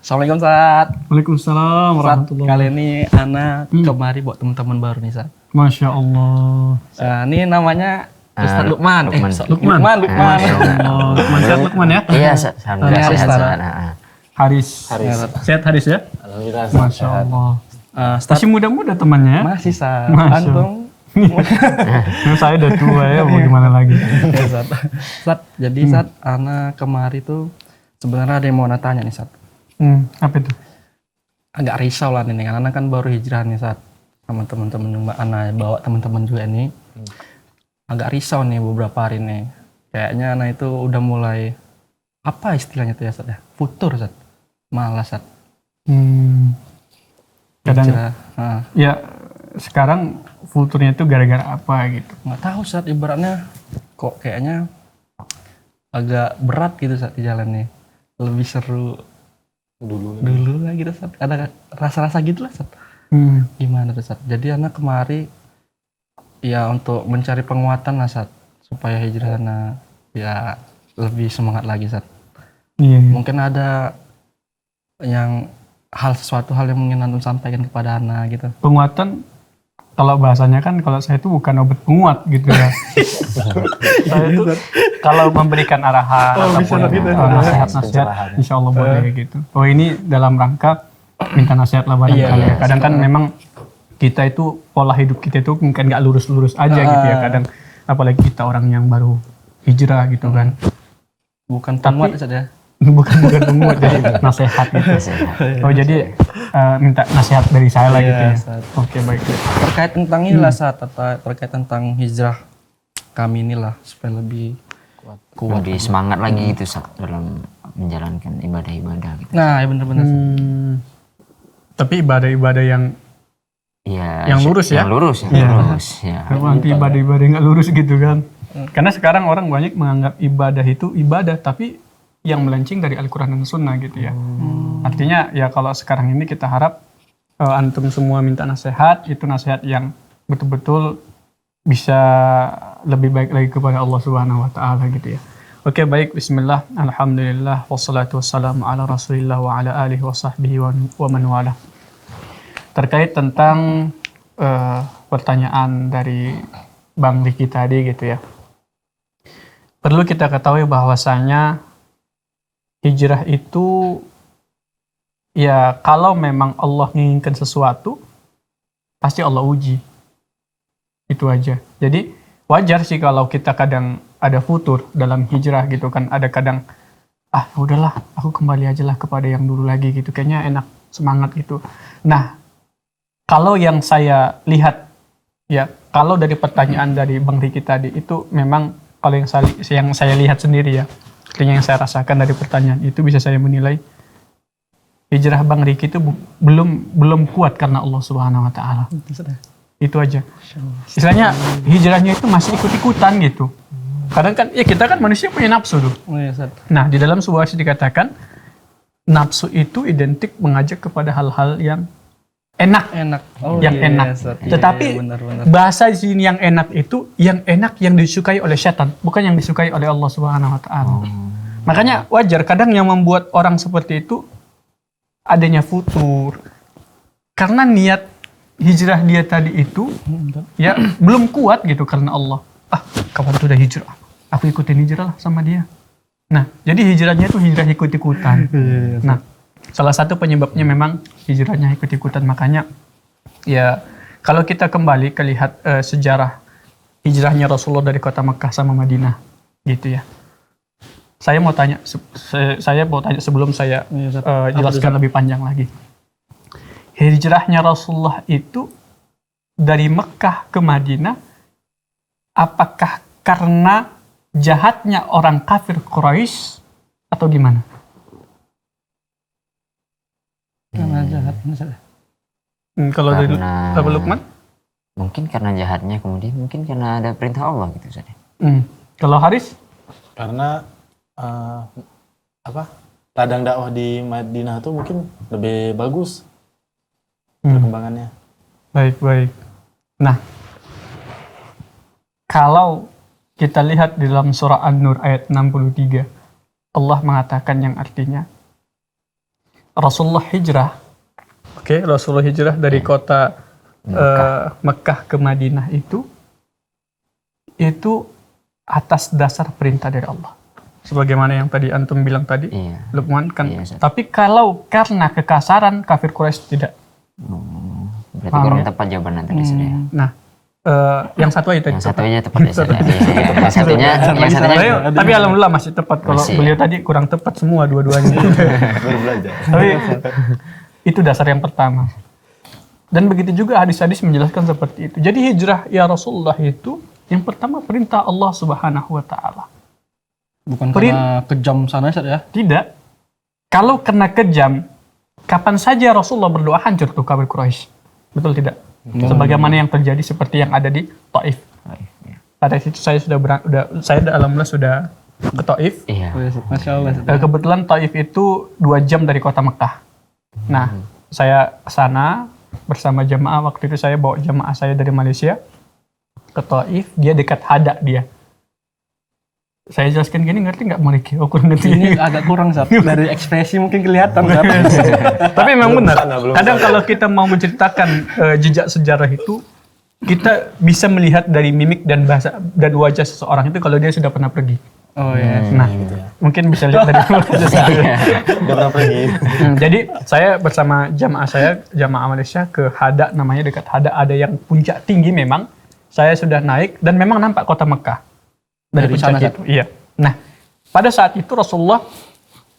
Assalamualaikum Sat. Waalaikumsalam Sat, warahmatullahi kali ini Ana kemari buat teman-teman baru nih Sat. Masya Allah. Ini namanya Ustaz Lukman. Lukman. Lukman. Lukman sehat Lukman ya? Iya, alhamdulillah Haris, sehat. Haris. Sehat Haris ya? Alhamdulillah Masya Allah. Ustaz Masih muda-muda temannya ya? masih Sat. Masya Antum. Saya udah tua ya, mau gimana lagi? Ya, Sat. Sat, jadi Sat, Ana kemari tuh sebenarnya ada yang mau Ana tanya nih Sat. Apa itu? Agak risau lah nih, karena Ana kan baru hijrah nih Sat. Sama teman-teman yang Ana bawa teman-teman juga nih. Agak risau nih beberapa hari nih. Kayaknya Ana itu udah mulai, apa istilahnya tuh ya Sat ya? Futur Sat. Malas Sat. Kadang Hijrah. ya sekarang futurnya itu gara-gara apa gitu? Nggak tahu Sat, ibaratnya kok kayaknya agak berat gitu Sat di jalannya. Lebih seru dulu lah gitu Sat. Ada rasa-rasa gitu lah Sat. Gimana tuh Sat? Jadi anak kemari ya untuk mencari penguatan lah Sat, supaya hijrah anak ya lebih semangat lagi Sat. Iya. Mungkin ada yang sesuatu hal yang mungkin antum sampaikan kepada anak gitu. Penguatan, kalau bahasanya kan kalau saya itu bukan obat penguat gitu ya. Saya itu kalau memberikan arahan ataupun nasihat-nasihat, insya Allah boleh gitu. Oh ini dalam rangka minta nasihat lah barangkali. Iya. Kadang kan memang kita itu pola hidup kita itu mungkin nggak lurus-lurus aja gitu ya. Kadang apalagi kita orang yang baru hijrah gitu kan. Bukan penguat Sat ya. bukan penguat, jadi nasihat gitu. Oh jadi minta nasihat dari saya lah gitu ya. Sat. Oke baik. Terkait tentang inilah Sat, terkait tentang hijrah kami inilah supaya lebih kuat. Lebih semangat lagi gitu Sat, dalam menjalankan ibadah-ibadah gitu. Nah, ya benar-benar. Tapi ibadah-ibadah yang lurus ya? Yang lurus, ya. Nanti ibadah-ibadah nggak lurus gitu kan. Karena sekarang orang banyak menganggap ibadah itu ibadah, tapi yang melenceng dari Al-Quran dan Sunnah gitu ya. Artinya ya kalau sekarang ini kita harap antum semua minta nasihat, itu nasihat yang betul-betul bisa lebih baik lagi kepada Allah Subhanahu wa taala gitu ya. Oke, baik, bismillah, alhamdulillah, wassalatu wassalamu ala rasulillah wa ala alihi wa sahbihi wa man wala. Terkait tentang pertanyaan dari Bang Riki tadi gitu ya. Perlu kita ketahui bahwasanya hijrah itu ya kalau memang Allah menginginkan sesuatu pasti Allah uji. Itu aja. Jadi wajar sih kalau kita kadang ada futur dalam hijrah gitu kan. Ada kadang udahlah aku kembali aja lah kepada yang dulu lagi gitu. Kayaknya enak, semangat gitu. Nah, kalau yang saya lihat ya, kalau dari pertanyaan dari Bang Riki tadi itu memang kalau yang saya lihat sendiri ya, artinya yang saya rasakan dari pertanyaan itu bisa saya menilai hijrah Bang Riki itu belum kuat karena Allah Subhanahu wa taala. Itu aja. Istilahnya hijrahnya itu masih ikut-ikutan gitu. Kadang kan ya kita kan manusia punya nafsu tuh. Nah, di dalam sebuah hadis dikatakan nafsu itu identik mengajak kepada hal-hal yang enak. Enak. Tetapi bahasa di sini yang enak itu yang enak yang disukai oleh setan, bukan yang disukai oleh Allah Subhanahu wa taala. Makanya wajar kadang yang membuat orang seperti itu adanya futur. Karena niat hijrah dia tadi itu ya belum kuat gitu karena Allah. Kawan itu udah hijrah, aku ikutin hijrah lah sama dia. Nah, jadi hijrahnya itu hijrah ikut-ikutan. Nah, salah satu penyebabnya memang hijrahnya ikut-ikutan. Makanya ya kalau kita kembali lihat sejarah hijrahnya Rasulullah dari kota Mekah sama Madinah gitu ya. Saya mau tanya sebelum saya jelaskan lebih panjang lagi. Hijrahnya Rasulullah itu dari Mekah ke Madinah, apakah karena jahatnya orang kafir Quraisy atau gimana? Karena jahatnya. Kalau dari Abu Lukman? Mungkin karena jahatnya, kemudian mungkin karena ada perintah Allah gitu saja. Kalau Haris? Karena ladang dakwah di Madinah itu mungkin lebih bagus perkembangannya. Baik. Nah, kalau kita lihat di dalam surah An-Nur ayat 63, Allah mengatakan yang artinya Rasulullah hijrah. Oke, Rasulullah hijrah dari kota Mekah ke Madinah itu atas dasar perintah dari Allah. Sebagaimana yang tadi antum bilang tadi, Iya. Luqman kan. Iya, Ustaz. Tapi kalau karena kekasaran kafir Quraisy tidak. Berarti Paham kurang ya? tepat jawaban tadi Ustaz ya. Nah, yang satu aja tadi. Yang satu aja tepat ya Ustaz ya. Iya. Yang satunya Tapi alhamdulillah masih tepat. Kalau Masih, beliau tadi kurang tepat semua dua-duanya. Baru belajar. Tapi itu dasar yang pertama. Dan begitu juga hadis-hadis menjelaskan seperti itu. Jadi hijrah ya Rasulullah itu yang pertama perintah Allah Subhanahu wa taala. Bukan karena kejam sana Ustaz ya. Tidak. Kalau kena kejam, kapan saja Rasulullah berdoa hancur tuh kafir Quraisy. Betul tidak? Sebagaimana yang terjadi seperti yang ada di Taif. Pada situ saya alhamdulillah sudah ke Taif. Iya. Oh, ya, Ustaz. Masya Allah. Ustaz. Kebetulan Taif itu 2 jam dari kota Mekah. Nah, saya ke sana bersama jamaah. Waktu itu saya bawa jamaah saya dari Malaysia ke Taif. Dia dekat Hada dia. Saya jelaskan gini, ngerti nggak Mariki? Oh, kurang ngerti. Ini agak kurang Ustaz. Dari ekspresi mungkin kelihatan Ustaz. Tapi memang Belum benar. sana, belum Kadang kalau kita mau menceritakan jejak sejarah itu, kita bisa melihat dari mimik dan bahasa dan wajah seseorang itu kalau dia sudah pernah pergi. Oh iya. Nah, mungkin bisa lihat dari wajah saya. Udah pernah pergi. Jadi saya bersama jamaah Malaysia ke Hada, namanya dekat Hada ada yang puncak tinggi memang. Saya sudah naik dan memang nampak kota Mekah dari puncak sana, itu. Iya. Nah, pada saat itu Rasulullah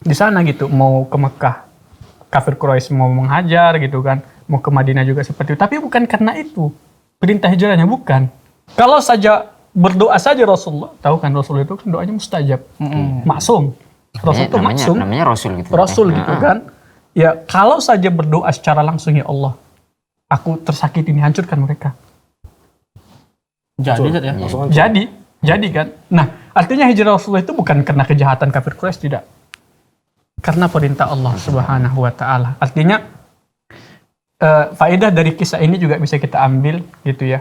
di sana gitu mau ke Mekah. Kafir Quraisy mau menghajar gitu kan, mau ke Madinah juga seperti itu. Tapi bukan karena itu perintah hijrahnya, bukan. Kalau saja berdoa saja Rasulullah, tahu kan Rasulullah itu kan doanya mustajab, maksum. Rasul itu maksum, Namanya Rasul gitu. Rasul gitu kan. Ya kalau saja berdoa secara langsung, ya Allah, aku tersakiti ini, hancurkan mereka. Jadi Ustaz ya. Langsung aja. Jadi kan. Nah, artinya hijrah Rasulullah itu bukan karena kejahatan kafir Quraisy, tidak. Karena perintah Allah Subhanahu wa taala. Artinya faedah dari kisah ini juga bisa kita ambil gitu ya.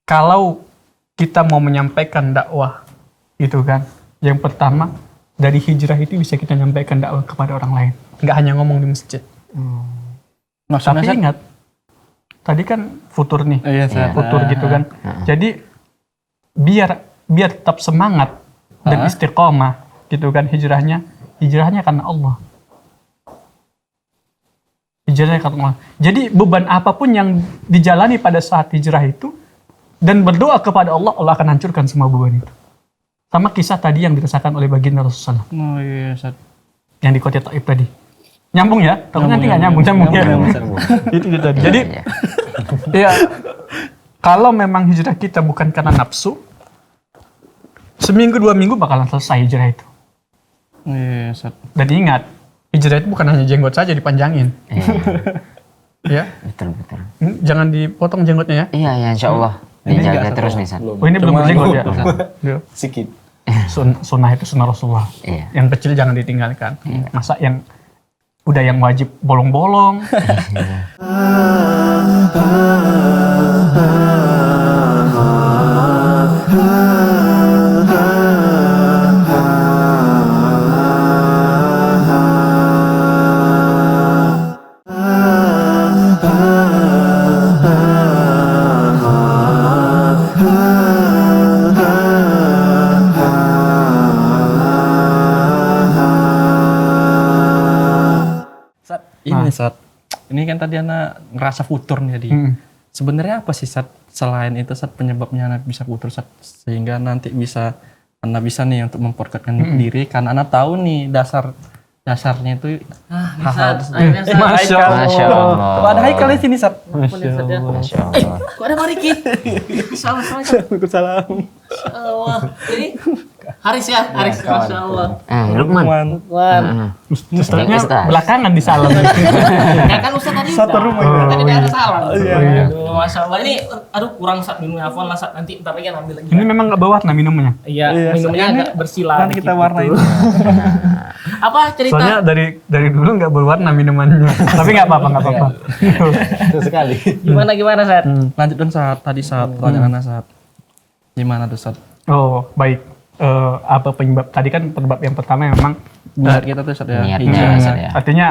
Kalau kita mau menyampaikan dakwah gitu kan. Yang pertama, dari hijrah itu bisa kita nyampaikan dakwah kepada orang lain. Nggak hanya ngomong di masjid. Maksudnya Tapi Ustaz? ingat, tadi kan futur nih. Iya, Ustaz. Futur gitu kan. Jadi biar tetap semangat dan istiqomah gitu kan hijrahnya karena Allah. Hijrahnya karena Allah. Jadi beban apapun yang dijalani pada saat hijrah itu dan berdoa kepada Allah, Allah akan hancurkan semua beban itu. Sama kisah tadi yang dirasakan oleh baginda Rasulullah Oh iya Ustaz. yang di kota Taif tadi. Nyambung ya? Tapi nanti nggak nyambung ya. Itu tadi. Jadi ya kalau memang hijrah kita bukan karena nafsu, seminggu 2 minggu bakalan selesai hijrah itu. Iya Ustaz. Dan ingat, hijrah itu bukan hanya jenggot saja dipanjangin. Ya, Betul. jangan dipotong jenggotnya ya. Iya, ya insya Allah. Dijaga terus nih San. Oh ini belum berjenggot ya. Iya. Sikit. Sunnah itu sunnah Rasulullah. Iya. Yang kecil jangan ditinggalkan. Masa yang udah yang wajib bolong-bolong. Sat, ini Sat. Ini kan tadi Ana ngerasa futur nih tadi. Sebenarnya apa sih Sat selain itu Sat penyebabnya Ana bisa futur Sat sehingga nanti bisa Ana bisa nih untuk memperkuatkan diri karena Ana tahu nih dasarnya itu hal-hal Masya Allah. Masya Allah. ada Haikal di sini Sat. Masya Allah. Kok ada Mariki? Assalamualaikum. Waalaikumsalam. Allah. Jadi Haris ya, Haris. Masya Allah. Lukman. Wan. Ustaznya Ustaz. belakangan di salam. Ya kan Ustaz tadi Satu udah. rumah. Tadi udah ada salam. Iya. Aduh, Masya Allah. Ini, aduh kurang Sat minumnya. Afwan lah Sat. Nanti ntar lagi ambil lagi. Ini memang nggak berwarna minumnya. Iya, Iya, minumnya ini agak bersilang. Nanti kita dikit warnain. gitu. Apa cerita? Soalnya dari dulu nggak berwarna minumannya. Tapi nggak apa-apa. Itu sekali. Gimana Sat? Lanjut dong Sat. Tadi Sat pertanyaan Ana Sat. Gimana tuh Sat? Oh baik. Apa penyebab? Tadi kan penyebab yang pertama memang Niat kita tuh Sat ya. Niat. Hijrah. Iya, Sat, ya. artinya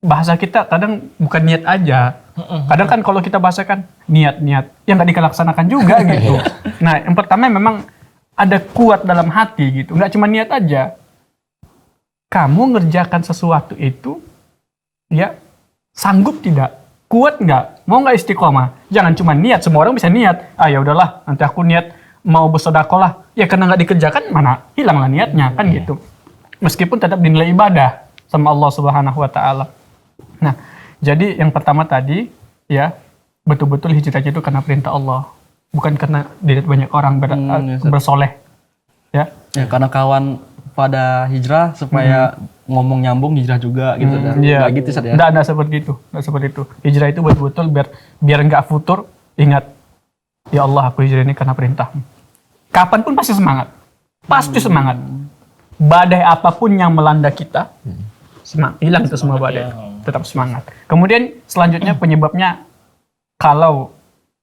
bahasa kita kadang bukan niat aja. Kadang kan kalau kita bahasakan niat yang nggak dilaksanakan juga gitu. Nah, yang pertama memang ada kuat dalam hati gitu, nggak cuma niat aja. Kamu ngerjakan sesuatu itu, ya sanggup tidak, kuat nggak, mau nggak istiqomah. Jangan cuma niat, semua orang bisa niat. Ya udahlah, nanti aku niat mau bersedekah lah. Ya karena nggak dikerjakan, mana hilanglah niatnya kan gitu. Meskipun tetap dinilai ibadah sama Allah Subhanahu Wa Taala. Nah, jadi yang pertama tadi, ya betul-betul hijrahnya itu karena perintah Allah, bukan karena dilihat banyak orang bersoleh. Ya. Ya karena kawan pada hijrah supaya ngomong nyambung hijrah juga gitu. Iya. Nggak gitu Ustaz ya. Nggak seperti itu, nggak seperti itu. Hijrah itu betul-betul biar nggak futur. Ingat, ya Allah aku hijrah ini karena perintahmu. Kapanpun pasti semangat, semangat. Badai apapun yang melanda kita, semangat, hilang itu semua badai. Tetap semangat. Kemudian selanjutnya penyebabnya, kalau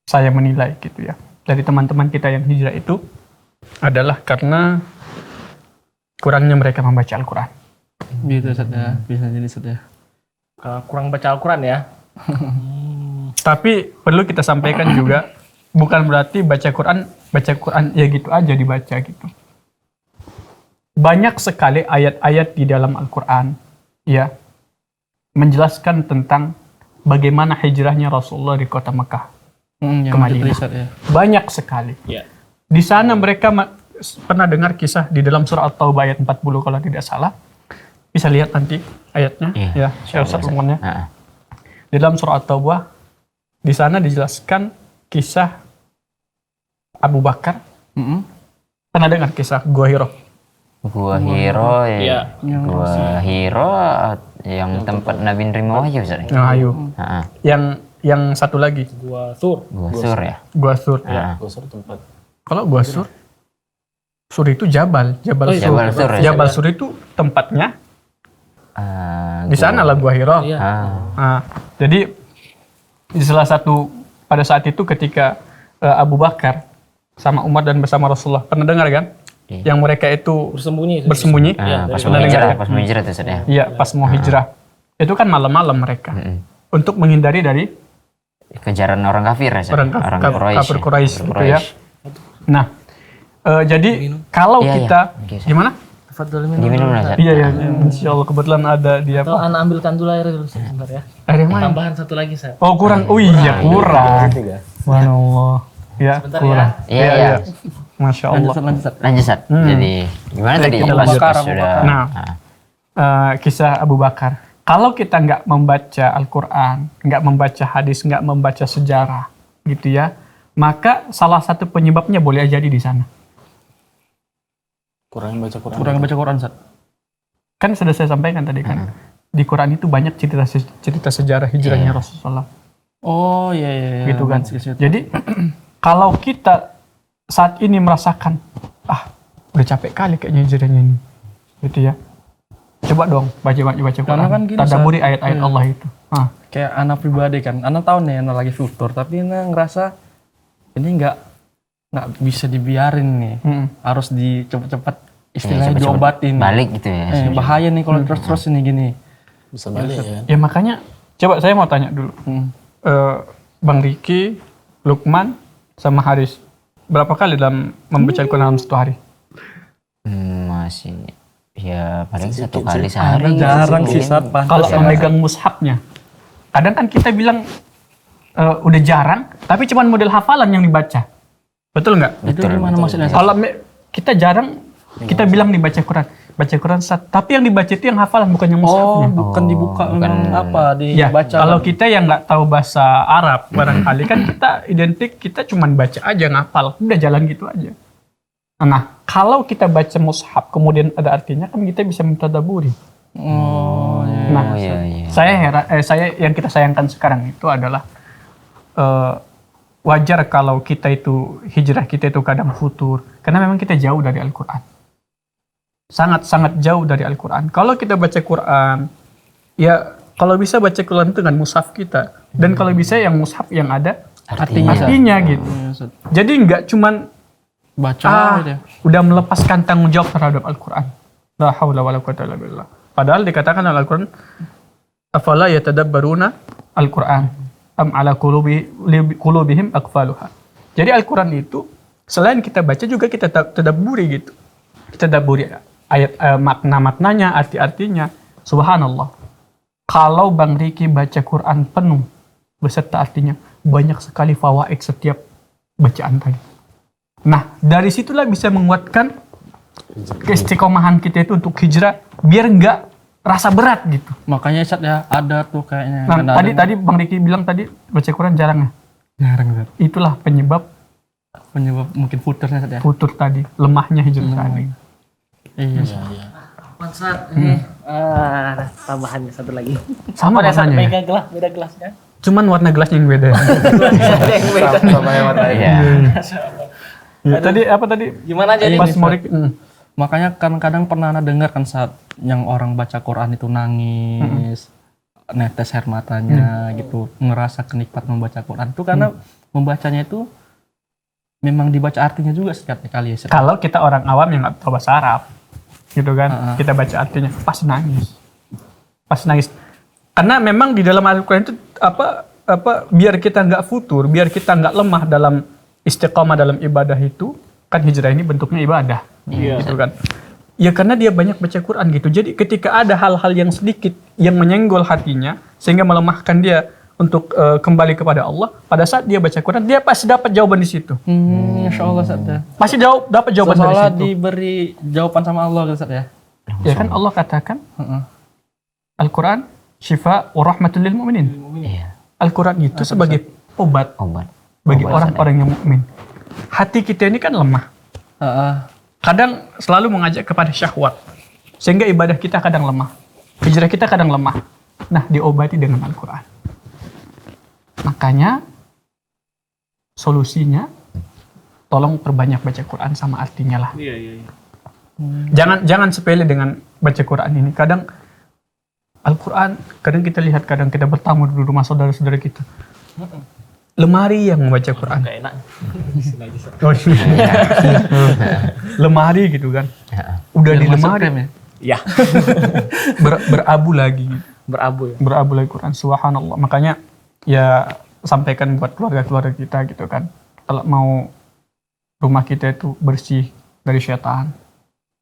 saya menilai gitu ya, dari teman-teman kita yang hijrah itu adalah karena kurangnya mereka membaca Al-Quran. Gitu Ustaz ya, bisa jadi Ustaz ya. Kalau kurang baca Al-Quran ya. Tapi perlu kita sampaikan juga, bukan berarti baca Quran ya gitu aja dibaca gitu. Banyak sekali ayat-ayat di dalam Al-Quran ya menjelaskan tentang bagaimana hijrahnya Rasulullah di kota Mekah ke Madinah. Ya. Banyak sekali. Iya. Di sana mereka pernah dengar kisah di dalam surah At-Taubah ayat 40 kalau tidak salah. Bisa lihat nanti ayatnya ya, Syekh Ustaz Lukmannya. Di dalam surah At-Taubah di sana dijelaskan kisah Abu Bakar. Pernah dengar kisah Gua Hiro? Gua Hiro Iya. Gua Hiro yang tempat Nabi nerima wahyu Ustaz. Nah, ayo. Yang satu lagi Gua Sur. Gua Sur ya. Gua Sur. Gua Sur tempat. Kalau Gua Sur, Sur itu Jabal Sur. Jabal Sur, ya. Jabal Sur itu tempatnya di sana lah Gua Hiro. Iya. Nah, jadi di salah satu pada saat itu ketika Abu Bakar sama Umar dan bersama Rasulullah, pernah dengar kan? Yang mereka itu bersembunyi. Pas Pernah mau dengar hijrah, ya? pas mau hijrah tuh Ustaz ya. Iya, pas mau hijrah. Itu kan malam-malam mereka. Untuk menghindari dari Kejaran orang kafir ya Ustaz. orang kafir Quraisy gitu ya. Nah, jadi kalau Iya, kita iya. gimana? Diminum lah Ustaz. Iya ya, insya Allah kebetulan ada dia Atau anak ambilkan dulu air dulu sebentar ya. Air yang mana? Tambahan satu lagi, Sat. Oh kurang, oh iya kurang. Subhanallah. Ya Sebentar kurang. ya. Iya. Masya Allah. Lanjut Ustaz. Lanjut Ustaz. Jadi gimana tadi? kita Pas lanjut. sudah. Nah, kisah Abu Bakar. Kalau kita nggak membaca Al-Quran, nggak membaca hadis, nggak membaca sejarah, gitu ya, maka salah satu penyebabnya boleh jadi di sana. Kurang baca Quran. Kurang baca Quran Ustaz. Kan sudah saya sampaikan tadi kan, di Quran itu banyak cerita sejarah hijrahnya Rasulullah, Oh iya. gitu kan. Jadi Jadi kalau kita saat ini merasakan, udah capek kali kayaknya hijrahnya ini, gitu ya. Coba dong baca Quran, Karena kan gini, tadabburi Ustaz. ayat-ayat Allah itu. kayak anak pribadi kan, anak tahu nih anak lagi futur, tapi anak ngerasa ini nggak bisa dibiarin nih, harus cepet-cepet istilahnya cepet-cepet diobatin. balik gitu ya. Bahaya nih kalau terus ini gini. Bisa balik ya. Ya makanya, coba saya mau tanya dulu, Bang Riki, Lukman, sama Haris, berapa kali dalam membaca Al-Quran dalam satu hari? Masih ya paling satu kali sehari. Jarang sih mungkin. saat Kalau memegang mushafnya, kadang kan kita bilang udah jarang, tapi cuma model hafalan yang dibaca, betul nggak? Itu gimana maksudnya? Kalau kita jarang, kita bilang dibaca Quran, baca Quran tapi yang dibaca itu yang hafalan, bukan yang mushafnya. Bukan dibuka, bukan. dibaca. Ya, kalau kita yang nggak tahu bahasa Arab, barangkali kan kita identik, kita cuma baca aja, ngapal, udah jalan gitu aja. Nah, kalau kita baca mushaf, kemudian ada artinya, kan kita bisa mentadabburi. Nah, iya. saya yang kita sayangkan sekarang itu adalah wajar kalau kita itu hijrah kita itu kadang futur, karena memang kita jauh dari Al-Quran, sangat jauh dari Al-Quran. Kalau kita baca Quran, ya kalau bisa baca Quran itu dengan mushaf kita, dan kalau bisa yang mushaf yang ada artinya gitu. Jadi nggak cuman Baca gitu. udah melepaskan tanggung jawab terhadap Al-Quran. La haula wala quwwata illa billah. Padahal dikatakan dalam Al-Quran, afala yatadabbaruna al-Qur'an am ala qulubihim aqfaluha. Jadi Al-Qur'an itu selain kita baca juga kita tadabburi gitu. Kita tadabburi ayat makna-maknanya, arti-artinya. Subhanallah. Kalau Bang Riki baca Quran penuh beserta artinya, banyak sekali fawaid setiap bacaan tadi. Nah, dari situlah bisa menguatkan keistiqomahan kita itu untuk hijrah biar nggak rasa berat gitu. Makanya Ustaz ya ada tuh kayaknya. Nah, tadi Bang Riki bilang tadi baca Quran jarang ya. jarang Ustaz. Itulah penyebab Mungkin futurnya Ustaz ya. futur tadi, lemahnya hijrah tadi. Iya. Iya, iya. Mansat ini ada tambahannya satu lagi. Sama Ada satu warnanya ya? beda gelasnya. Cuman warna gelasnya yang beda. Ada yang beda. Sama yang warna ini. Iya. Ya, tadi apa tadi? Gimana jadi? Pas Morik. Makanya kadang-kadang pernah Anda dengar kan saat yang orang baca Quran itu nangis, netes air matanya gitu, ngerasa kenikmat membaca Quran itu karena membacanya itu memang dibaca artinya juga setiap kali ya. Kalau kita orang awam yang nggak tahu bahasa Arab, gitu kan, kita baca artinya pasti nangis. Karena memang di dalam Al-Quran itu apa biar kita nggak futur, biar kita nggak lemah dalam istiqomah dalam ibadah itu, kan hijrah ini bentuknya ibadah, gitu kan. Ya karena dia banyak baca Quran gitu. Jadi ketika ada hal-hal yang sedikit yang menyenggol hatinya sehingga melemahkan dia untuk kembali kepada Allah, pada saat dia baca Quran dia pasti dapat jawaban di situ. Masya Allah Ustaz ya. Pasti dapat jawaban dari Seolah situ. diberi jawaban sama Allah gitu Ustaz ya. Ya kan Allah katakan Al-Quran syifa wa rahmatul lil mu'minin. Iya. Al-Quran itu sebagai obat Obat. bagi Obat, orang-orang yang mukmin. Hati kita ini kan lemah. Kadang selalu mengajak kepada syahwat. Sehingga ibadah kita kadang lemah. Hijrah kita kadang lemah. Nah, diobati dengan Al-Quran. Makanya solusinya tolong perbanyak baca Quran sama artinya lah. Iya. Jangan sepele dengan baca Quran ini. Kadang Al-Quran, kadang kita lihat, kadang kita bertamu di rumah saudara-saudara kita. Lemari yang membaca Quran. Gak enak. Oh, iya. Lemari gitu kan. Udah di lemari. Ya. Berabu lagi. Berabu ya. Berabu lagi Quran. Subhanallah. Makanya ya sampaikan buat keluarga-keluarga kita gitu kan. Kalau mau rumah kita itu bersih dari syaitan,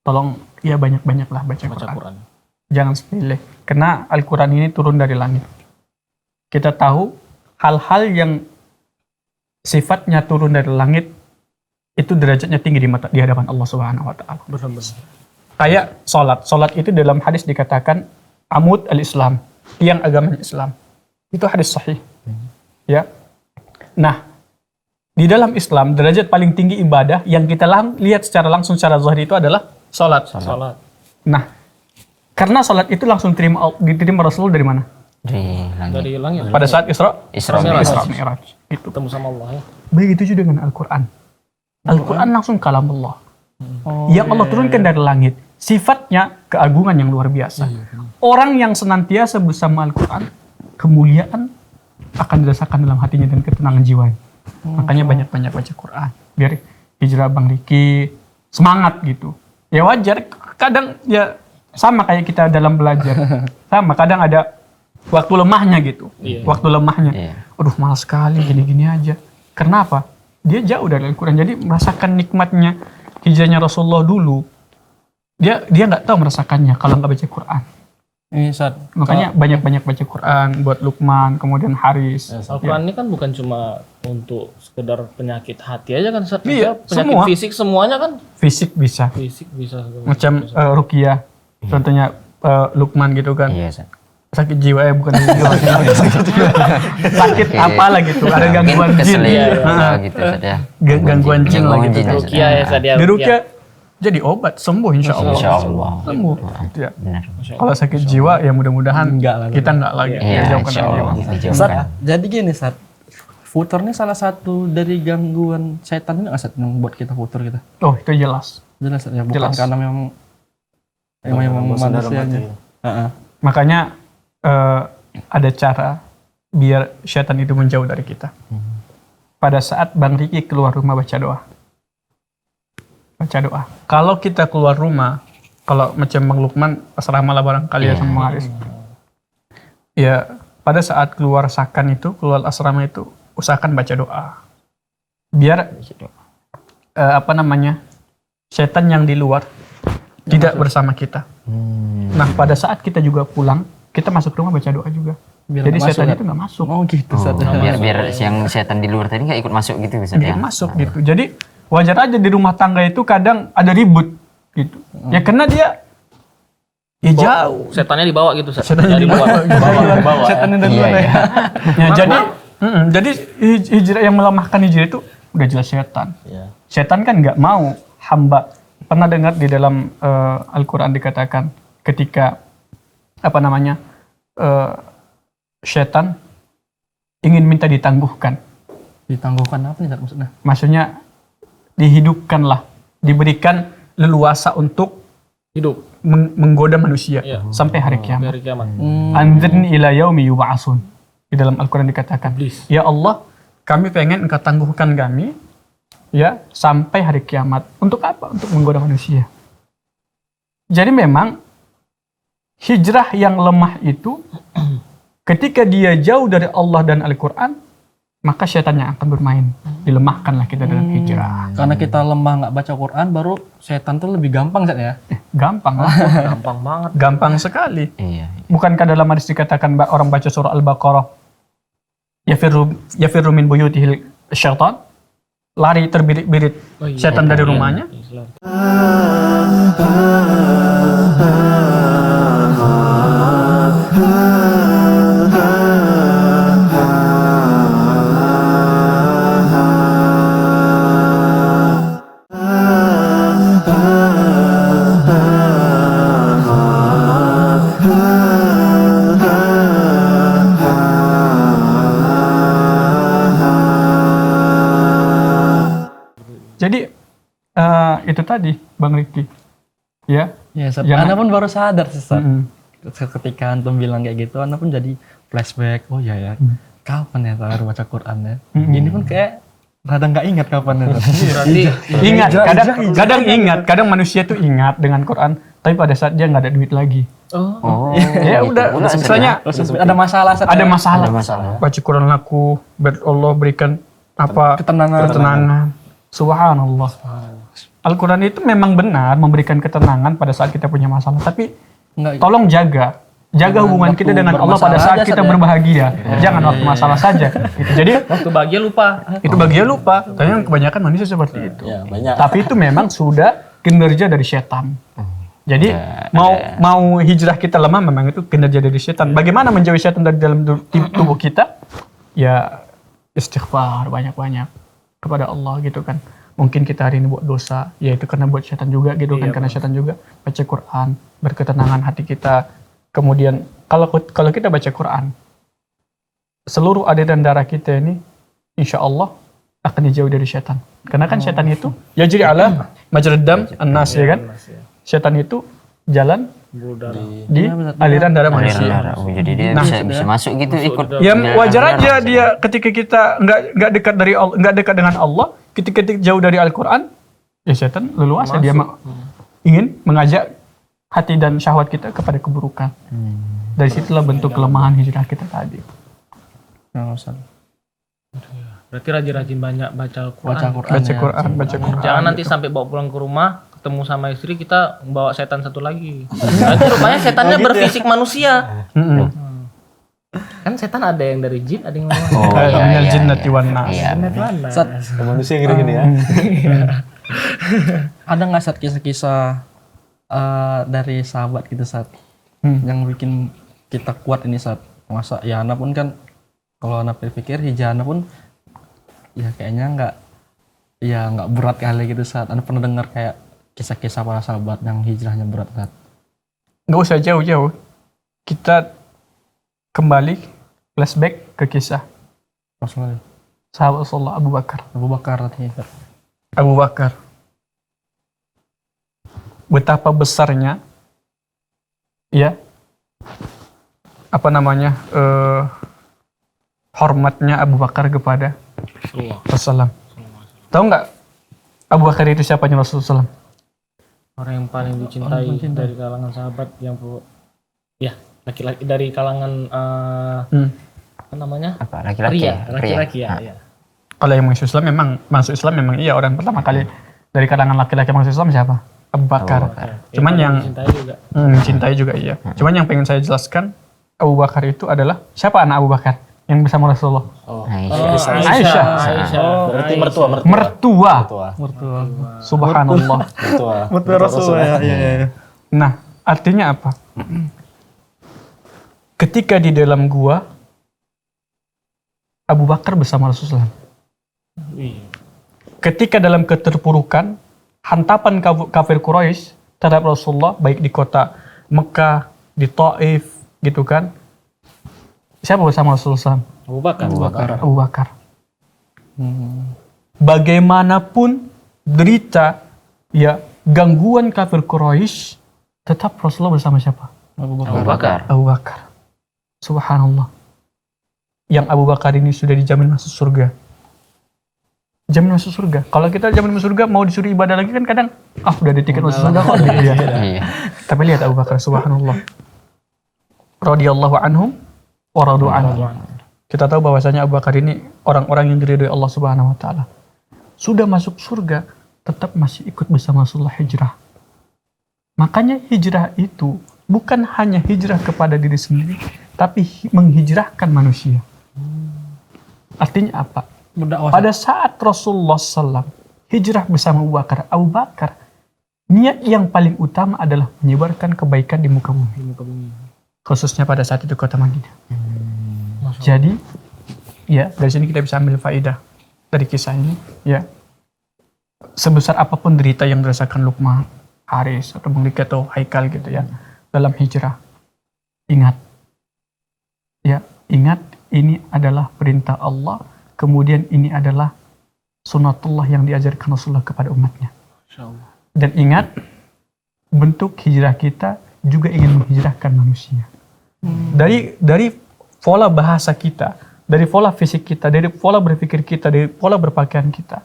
tolong ya banyak-banyaklah baca Quran. Jangan sepele. Karena Al-Quran ini turun dari langit. Kita tahu hal-hal yang sifatnya turun dari langit itu derajatnya tinggi di hadapan Allah Subhanahu wa taala. Benar-benar. Kayak salat itu dalam hadis dikatakan amud al-Islam, tiang agama Islam. Itu hadis sahih. Ya. Nah, di dalam Islam derajat paling tinggi ibadah yang kita lihat secara langsung secara zahir itu adalah salat. Nah, karena salat itu langsung diterima Rasulullah dari mana? Dari langit. Pada saat Isra Mi'raj. Mi'raj. Itu. Ketemu sama Allah ya. Begitu juga dengan Al-Quran. Al-Quran langsung kalam Allah. Yang Allah turunkan dari langit. Sifatnya keagungan yang luar biasa. Orang yang senantiasa bersama Al-Quran, kemuliaan akan dirasakan dalam hatinya dan ketenangan jiwa. Makanya banyak-banyak baca Quran. Biar hijrah Bang Riki semangat gitu. Ya wajar. Kadang ya sama kayak kita dalam belajar. Sama, kadang ada waktu lemahnya gitu. Waktu lemahnya. Aduh, malas sekali gini-gini aja. Kenapa? Dia jauh dari Al-Quran. Jadi merasakan nikmatnya hijrahnya Rasulullah dulu. Dia nggak tahu merasakannya kalau nggak baca Quran. Ini Ustaz. Makanya banyak-banyak baca Quran buat Lukman, kemudian Haris. Al-Quran ini kan bukan cuma untuk sekedar penyakit hati aja kan Ustaz. Iya, Penyakit semua. fisik semuanya kan. Fisik bisa. Fisik bisa. Macam ruqyah. Contohnya Lukman gitu kan. Iya, Ustaz. Sakit jiwa bukan jiwa. Sakit apalah gitu. Ada gangguan jin. Gitu, Ustaz ya. Gangguan jin lah gitu. Ruqyah ya Ustaz ya. Di ruqyah jadi obat, sembuh insya Allah. Insya Allah. Sembuh. Ya. Benar. Kalau sakit jiwa ya mudah-mudahan kita enggak lagi. Iya, Dijauhkan insya dari Allah. jiwa. Ustaz, Dijauhkan. jadi gini Ustaz. Futur ini salah satu dari gangguan setan ini nggak Ustaz yang buat kita futur kita? Oh, itu jelas. Jelas ya, bukan Jelas. karena memang manusianya. Makanya ada cara biar setan itu menjauh dari kita. Pada saat Bang Riki keluar rumah baca doa. Baca doa. Kalau kita keluar rumah, kalau macam Bang Lukman, asrama lah barangkali ya sama Bang Haris. ya pada saat keluar sakan itu, keluar asrama itu, usahakan baca doa. Biar setan yang di luar tidak bersama kita. Nah, pada saat kita juga pulang, kita masuk rumah baca doa juga. Biar Jadi nggak setan masuk, itu nggak masuk. Oh gitu Ustaz. Biar yang setan di luar tadi nggak ikut masuk gitu Ustaz ya. Nggak masuk gitu. Jadi wajar aja di rumah tangga itu kadang ada ribut gitu. Ya karena dia jauh. Setannya dibawa gitu, Ustaz. Setannya Dari luar. dibawa. Setan yang dari Iya, luar ya. iya. Ya, jadi hijrah yang melemahkan hijrah itu udah jelas setan. Ya. Setan kan nggak mau hamba. Pernah dengar di dalam Al-Quran dikatakan ketika setan ingin minta ditangguhkan. Ditangguhkan apa nih Ustaz maksudnya? Maksudnya dihidupkanlah, diberikan leluasa untuk Hidup. menggoda manusia Iya. sampai hari kiamat. Dari kiamat. Anzirni ila yaumi yub'atsun. Di dalam Al-Quran dikatakan, Iblis. ya Allah, kami pengen engkau tangguhkan kami ya sampai hari kiamat. Untuk apa? Untuk menggoda manusia. Jadi memang hijrah yang lemah itu ketika dia jauh dari Allah dan Al-Quran, maka syaitan yang akan bermain. Dilemahkanlah kita dalam hijrah. Karena kita lemah nggak baca Quran, baru setan tuh lebih gampang Ustaz ya. Gampang lah. Gampang banget. Gampang sekali. Iya. Bukankah dalam hadis dikatakan orang baca surah Al-Baqarah, yafirru min buyutihil syaitan, lari terbirit-birit Oh, iya. setan dari rumahnya. Islam. Jadi itu tadi Bang Riki, ya. Ya, Ustaz. Jangan- Anda pun baru sadar Ustaz. Mm-mm. Ketika antum bilang kayak gitu, Anda pun jadi flashback. Oh iya ya, kapan ya terakhir baca Quran ya? Ini pun kayak rada nggak ingat kapan ya. Berarti Ingat, kadang ingat, kadang manusia tuh ingat dengan Quran, tapi pada saat dia nggak ada duit lagi. Oh. Ya udah, pula, Ustaz, misalnya Ada masalah Ustaz, ada ya? masalah. Ada masalah. Baca Quran laku, Allah berikan apa? Ketenangan. Subhanallah. Al-Quran itu memang benar memberikan ketenangan pada saat kita punya masalah, tapi Nggak- tolong jaga hubungan waktu kita dengan Allah pada bermasalah saat aja, kita Ustaz, ya? berbahagia. Jangan waktu masalah saja. Gitu. Jadi waktu bahagia lupa. itu bahagia lupa. Tapi yang kebanyakan manusia seperti itu. Ya, banyak. Tapi itu memang sudah kinerja dari setan. Jadi mau hijrah kita lemah memang itu kinerja dari setan. Bagaimana menjauhi setan dari dalam tubuh kita? Ya istighfar banyak-banyak kepada Allah gitu kan. Mungkin kita hari ini buat dosa, ya itu karena buat setan juga gitu kan, karena setan juga. Baca Quran, berketenangan hati kita. Kemudian kalau kita baca Quran, seluruh aliran darah kita ini insya Allah akan dijauh dari setan. Karena kan setan itu ya jadi ala majrad dam an-nas ya kan. Setan itu jalan di aliran darah manusia. Oh, jadi dia bisa masuk gitu ikut. Ya jalan wajar darah, aja Ustaz. dia ketika kita nggak dekat dari nggak dekat dengan Allah, ketika jauh dari Al-Quran, ya setan leluasa dia ingin mengajak hati dan syahwat kita kepada keburukan. Dari situlah bentuk kelemahan hijrah kita tadi. Nah, Ustaz. Berarti rajin-rajin banyak baca Al-Quran. Baca Quran. Baca ya. Quran, baca Quran. Jangan nanti sampai bawa pulang ke rumah, ketemu sama istri kita bawa setan satu lagi. Nanti rupanya setannya berfisik manusia. Mm-mm. Kan setan ada yang dari jin, ada yang Oh, manusia. iya, Minal iya, jinnati iya. wan nas. Iya. Ustaz, Manusia gini-gini ya. ada nggak Ustaz kisah-kisah dari sahabat gitu Ustaz yang bikin kita kuat ini Ustaz? Masa ya Anda pun kan kalau Anda pikir hijrah Anda pun ya kayaknya nggak berat kali gitu Ustaz. Anda pernah dengar kayak kisah-kisah para sahabat yang hijrahnya berat Ustaz? Nggak usah jauh-jauh. Kita kembali flashback ke kisah Rasulullah sahabat Rasulullah Abu Bakar. Abu Bakar artinya Ustaz. Abu Bakar. Betapa besarnya ya hormatnya Abu Bakar kepada Rasulullah. Tahu nggak Abu Bakar itu siapanya Rasulullah SAW? Orang yang paling dicintai dari kalangan sahabat yang laki-laki dari kalangan apa namanya? Apa laki-laki? Pria, laki-laki ya. Nah, Kalau yang masuk Islam memang iya orang pertama kali dari kalangan laki-laki masuk Islam siapa? Abu Bakar. Cuman yang dicintai juga. cintai juga iya. Cuman yang pengen saya jelaskan Abu Bakar itu adalah siapa anak Abu Bakar yang bersama Rasulullah? Aisyah. Aisyah. Berarti Mertua. mertua. Subhanallah. Mertua Rasul ya. Iya. Nah, artinya apa? Ketika di dalam gua Abu Bakar bersama Rasulullah. Ketika dalam keterpurukan hantapan kafir Quraisy terhadap Rasulullah baik di kota Mekah, di Taif gitu kan. Siapa bersama Rasulullah? Abu Bakar. Abu Bakar. Bagaimanapun derita ya gangguan kafir Quraisy tetap Rasulullah bersama siapa? Abu Bakar. Abu Bakar. Subhanallah. Yang Abu Bakar ini sudah dijamin masuk surga. Jamin masuk surga. Kalau kita jamin masuk surga mau disuruh ibadah lagi kan kadang udah ada tiket masuk surga kok gitu ya. Iya. Tapi lihat Abu Bakar subhanallah. Radhiyallahu anhum wa radu anhu. Kita tahu bahwasanya Abu Bakar ini orang-orang yang diridhoi Allah Subhanahu wa taala. Sudah masuk surga tetap masih ikut bersama Rasulullah hijrah. Makanya hijrah itu bukan hanya hijrah kepada diri sendiri, tapi menghijrahkan manusia. Artinya apa? Pada saat Rasulullah SAW hijrah bersama Abu Bakar, niat yang paling utama adalah menyebarkan kebaikan di muka bumi. Khususnya pada saat itu kota Madinah. Jadi, ya dari sini kita bisa ambil faedah dari kisah ini. Ya, sebesar apapun derita yang dirasakan Luqman, Haris, atau Bang Diki atau Haikal gitu ya, dalam hijrah, ingat ini adalah perintah Allah. Kemudian ini adalah sunatullah yang diajarkan Rasulullah kepada umatnya. Dan ingat, bentuk hijrah kita juga ingin menghijrahkan manusia. Dari pola bahasa kita, dari pola fisik kita, dari pola berpikir kita, dari pola berpakaian kita,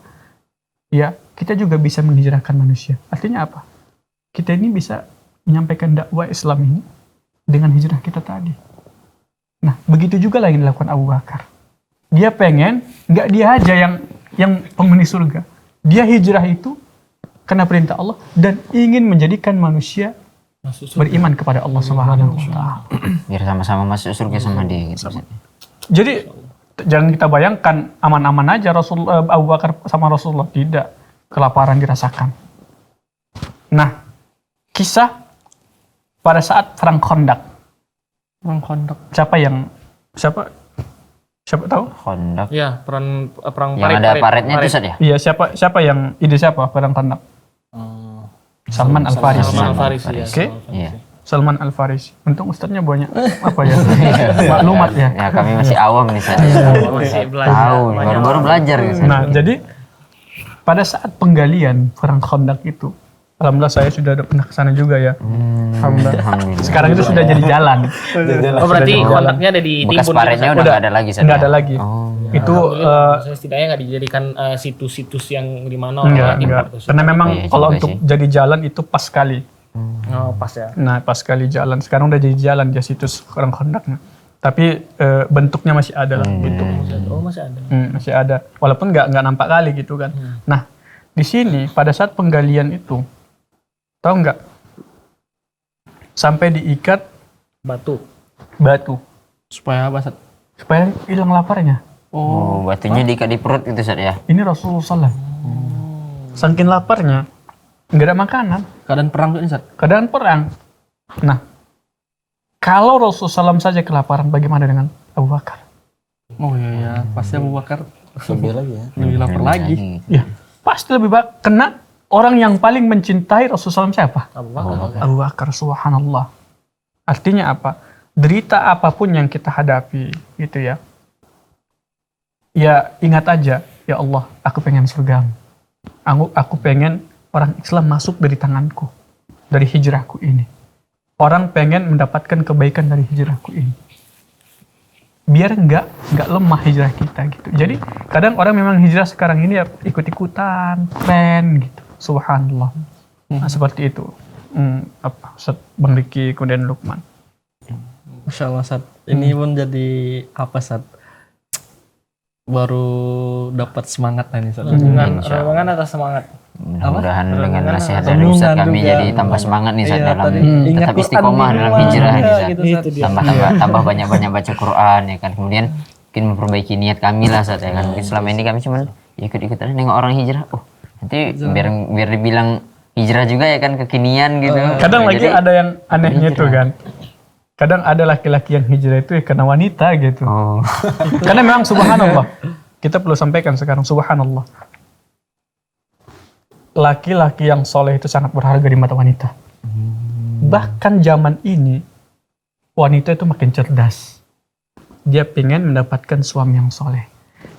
ya kita juga bisa menghijrahkan manusia. Artinya apa? Kita ini bisa menyampaikan dakwah Islam ini dengan hijrah kita tadi. Nah, begitu juga lah yang dilakukan Abu Bakar. Dia pengen, nggak dia aja yang penghuni surga. Dia hijrah itu karena perintah Allah dan ingin menjadikan manusia beriman kepada Allah Subhanahu wa taala. Biar sama-sama masuk surga sama dia gitu. Jadi jangan kita bayangkan aman-aman aja Abu Bakar sama Rasulullah, tidak, kelaparan dirasakan. Nah, kisah pada saat perang Khandaq. Siapa tahu? Khandaq. Ya, perang Yang ada paretnya itu Ustaz ya? Iya, siapa yang ide siapa perang Khandaq? Salman Al-Farisi. Salman Al-Farisi ya. Oke. Iya. Salman Al-Farisi. Untung ustadznya banyak apa ya? Maklumat ya. Ya kami masih awam nih Ustaz. Masih belajar. Tahu, baru-baru belajar gitu. Nah, jadi pada saat penggalian perang Khandaq itu, alhamdulillah saya sudah pernah ke sana juga ya. Alhamdulillah. Sekarang itu sudah jadi jalan. Oh, berarti kontaknya ada di Bekas timbun. paretnya udah nggak ada lagi Ustaz. Nggak ada lagi. Oh. Itu Saya setidaknya nggak dijadikan situs-situs yang di mana enggak. Karena memang Iya, kalau juga untuk sih. jadi jalan itu pas sekali. Oh, pas ya. Nah, pas sekali jalan. Sekarang udah jadi jalan dia situs perang Khandaqnya. Tapi bentuknya masih ada lah. Oh, masih ada. Masih ada. Walaupun nggak nampak kali gitu kan. Nah, di sini pada saat penggalian itu, tahu nggak? Sampai diikat Batu. Supaya apa, Sat? supaya hilang laparnya. Oh, batunya diikat di perut gitu Ustaz ya. Ini Rasulullah SAW. Saking laparnya, nggak ada makanan. Keadaan perang tuh ini, Sat? Keadaan perang. Nah, kalau Rasulullah SAW saja kelaparan, bagaimana dengan Abu Bakar? Oh iya, pasti Abu Bakar Lebih lagi ya. lebih lapar lagi. Ya, pasti lebih baik. Kena orang yang paling mencintai Rasulullah SAW siapa? Abu Bakar, subhanallah. Artinya apa? Derita apapun yang kita hadapi, gitu ya. Ya ingat aja, ya Allah, aku pengen surgamu. Aku pengen orang Islam masuk dari tanganku, dari hijrahku ini. Orang pengen mendapatkan kebaikan dari hijrahku ini. Biar nggak lemah hijrah kita gitu. Jadi kadang orang memang hijrah sekarang ini ya ikut-ikutan, tren gitu. Subhanallah. Nah, seperti itu. Ustaz Bang Riki kemudian Luqman. Masya Allah, Sat. Ini pun jadi apa, Sat? Baru dapat semangat lah ini, Sat. Dengan renungan atas semangat. Mudah-mudahan dengan nasihat dari Renungan Ustaz kami juga. jadi tambah semangat nih Ustaz Iya, dalam tadi ingat tetap Quran istiqomah di dalam rumah, hijrah iya, nih, Ustaz. gitu, Sat. Tambah banyak-banyak baca Quran ya kan. Kemudian mungkin memperbaiki niat kami lah Ustaz ya kan. Mungkin selama ini kami cuman ikut-ikut aja nengok orang hijrah. Oh, nanti biar dibilang hijrah juga ya kan, kekinian gitu. Kadang lagi Jadi- ada yang anehnya tuh kan. Kadang ada laki-laki yang hijrah itu ya karena wanita gitu. Oh. Karena memang subhanallah. Kita perlu sampaikan sekarang subhanallah. Laki-laki yang soleh itu sangat berharga di mata wanita. Bahkan zaman ini wanita itu makin cerdas. Dia pengen mendapatkan suami yang soleh.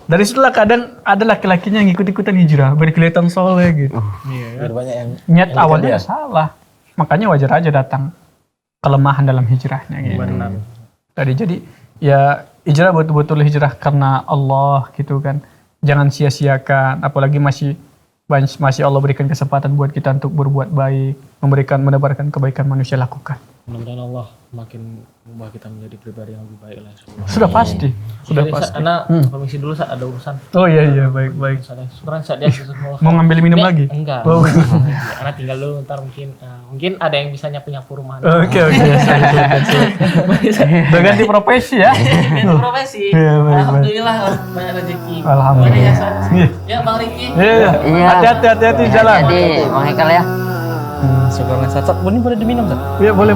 Dari situlah kadang ada laki-lakinya yang ikut-ikutan hijrah, biar kelihatan soleh gitu. Biar banyak yang Niat yang awalnya dia. salah. Makanya wajar aja datang kelemahan dalam hijrahnya gitu. Benar. Jadi ya hijrah betul-betul hijrah karena Allah gitu kan. Jangan sia-siakan, apalagi masih Allah berikan kesempatan buat kita untuk berbuat baik, menebarkan kebaikan manusia lakukan. Mudah-mudahan Allah makin membuat kita menjadi pribadi yang lebih baik lah. insyaallah. Sudah pasti, sudah Jadi, pasti. Ana permisi dulu saat ada urusan. Oh iya baik. Syukuran saat dia semua. Mau ngambil minum lagi? Enggak. Oh. Ana tinggal dulu ntar mungkin ada yang bisa nyapu rumah. Oke. Udah ganti profesi ya? Ganti profesi. Iya, baik. Alhamdulillah banyak rezeki. Alhamdulillah. Boleh ya, Sat? Iya. Ya Bang Riki. Iya. Iya. Hati-hati jalan. Jadi Bang Haikal ya. Syukurlah, Sat. Sat, ini boleh diminum, Sat? Iya boleh.